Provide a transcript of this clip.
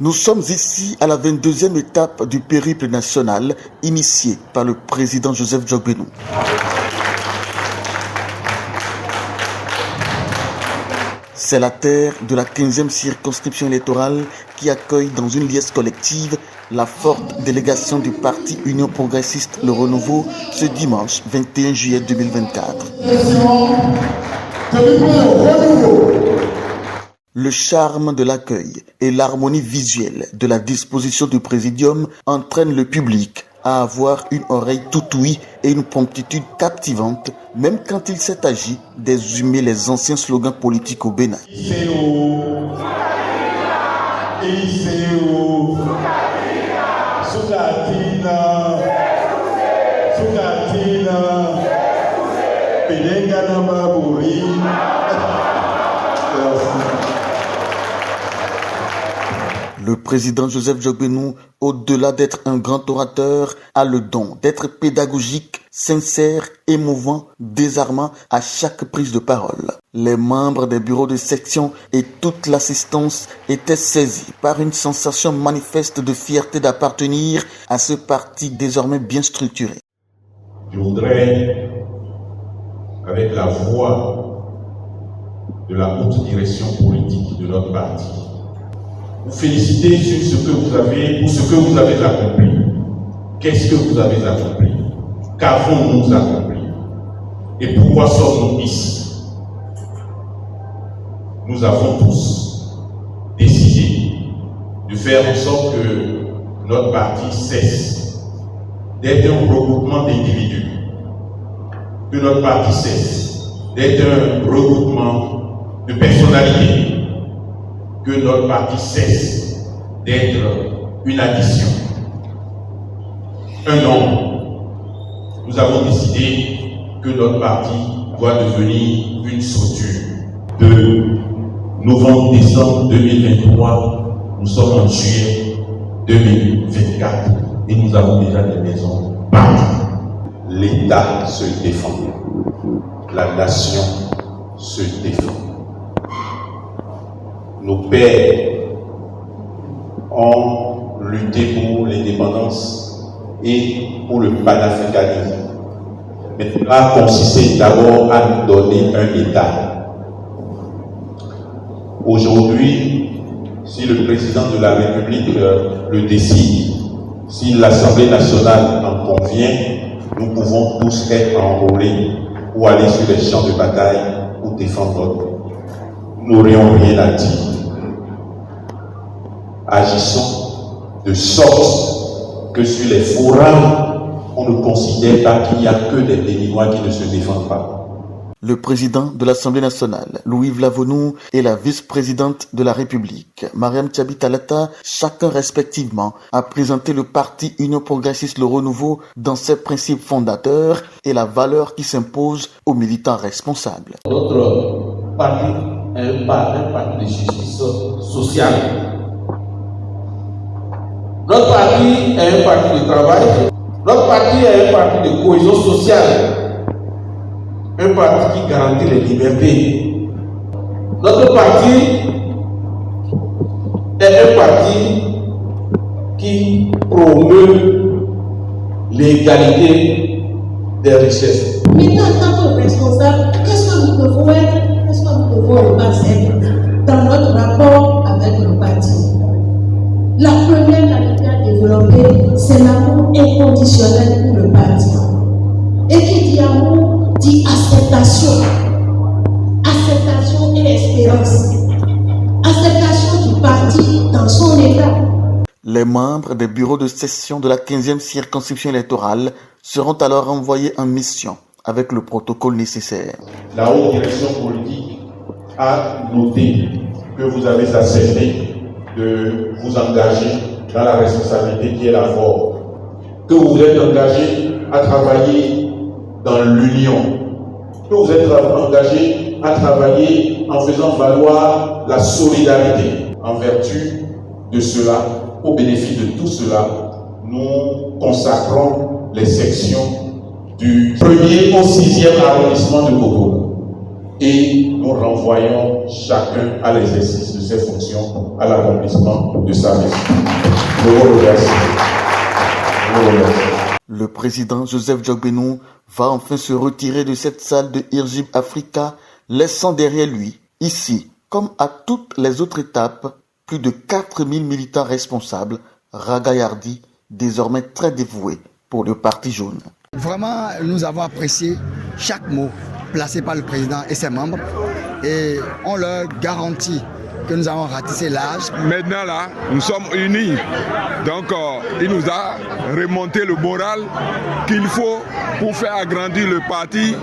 Nous sommes ici à la 22e étape du périple national initié par le président Joseph Djogbenou. C'est la terre de la 15e circonscription électorale qui accueille dans une liesse collective la forte délégation du parti Union progressiste Le Renouveau ce dimanche 21 juillet 2024. Le charme de l'accueil et l'harmonie visuelle de la disposition du présidium entraînent le public à avoir une oreille tout ouïe et une promptitude captivante, même quand il s'est agi d'exhumer les anciens slogans politiques au Bénin. Le président Joseph Djogbenou, au-delà d'être un grand orateur, a le don d'être pédagogique, sincère, émouvant, désarmant à chaque prise de parole. Les membres des bureaux de section et toute l'assistance étaient saisis par une sensation manifeste de fierté d'appartenir à ce parti désormais bien structuré. Je voudrais, avec la voix de la haute direction politique de notre parti, vous féliciter sur ce que vous avez, pour ce que vous avez accompli. Qu'est-ce que vous avez accompli? Qu'avons-nous accompli? Et pourquoi sommes-nous ici? Nous avons tous décidé de faire en sorte que notre parti cesse d'être un regroupement d'individus, que notre parti cesse d'être un regroupement de personnalités, que notre parti cesse d'être une addition, un nombre. Nous avons décidé que notre parti doit devenir une structure. De novembre-décembre 2023, nous sommes en juillet 2024 et nous avons déjà des maisons partout. L'État se défend, la nation se défend. Nos pères ont lutté pour l'indépendance et pour le panafricanisme. Mais cela consistait d'abord à nous donner un État. Aujourd'hui, si le président de la République le décide, si l'Assemblée nationale en convient, nous pouvons tous être enrôlés ou aller sur les champs de bataille pour défendre notre pays. Nous n'aurions rien à dire. Agissons de sorte que sur les forums, on ne considère pas qu'il n'y a que des Béninois qui ne se défendent pas. Le président de l'Assemblée nationale, Louis Vlavonou, et la vice-présidente de la République, Mariam Tchabi Talata, chacun respectivement, a présenté le parti Union progressiste Le Renouveau dans ses principes fondateurs et la valeur qui s'impose aux militants responsables. Notre parti est un parti de justice sociale. Notre parti est un parti de travail. Notre parti est un parti de cohésion sociale. Un parti qui garantit les libertés. Notre parti est un parti qui promeut l'égalité des richesses. Maintenant, en tant que responsable, qu'est-ce que nous devons être, qu'est-ce que nous devons être dans notre rapport avec le parti? La première qualité à développer, c'est l'amour inconditionnel pour le parti. Et qui dit amour, dit acceptation. Acceptation et espérance. Acceptation du parti dans son état. Les membres des bureaux de session de la 15e circonscription électorale seront alors envoyés en mission avec le protocole nécessaire. La haute direction politique a noté que vous avez accepté de vous engager dans la responsabilité qui est la vôtre, que vous êtes engagé à travailler dans l'union, que vous êtes engagé à travailler en faisant valoir la solidarité. En vertu de cela, au bénéfice de tout cela, nous consacrons les sections du 1er au 6e arrondissement de Cotonou et nous renvoyons chacun à l'exercice de ses fonctions à l'accomplissement de sa mission. Je vous remercie. Le président Joseph Jogbenou va enfin se retirer de cette salle de Irjib Africa, laissant derrière lui, ici, comme à toutes les autres étapes, plus de 4000 militants responsables, ragaillardis, désormais très dévoués pour le Parti jaune. Vraiment, nous avons apprécié chaque mot placé par le président et ses membres et on leur garantit que nous avons ratissé l'âge. Maintenant là, nous sommes unis. Donc il nous a remonté le moral qu'il faut pour faire agrandir le parti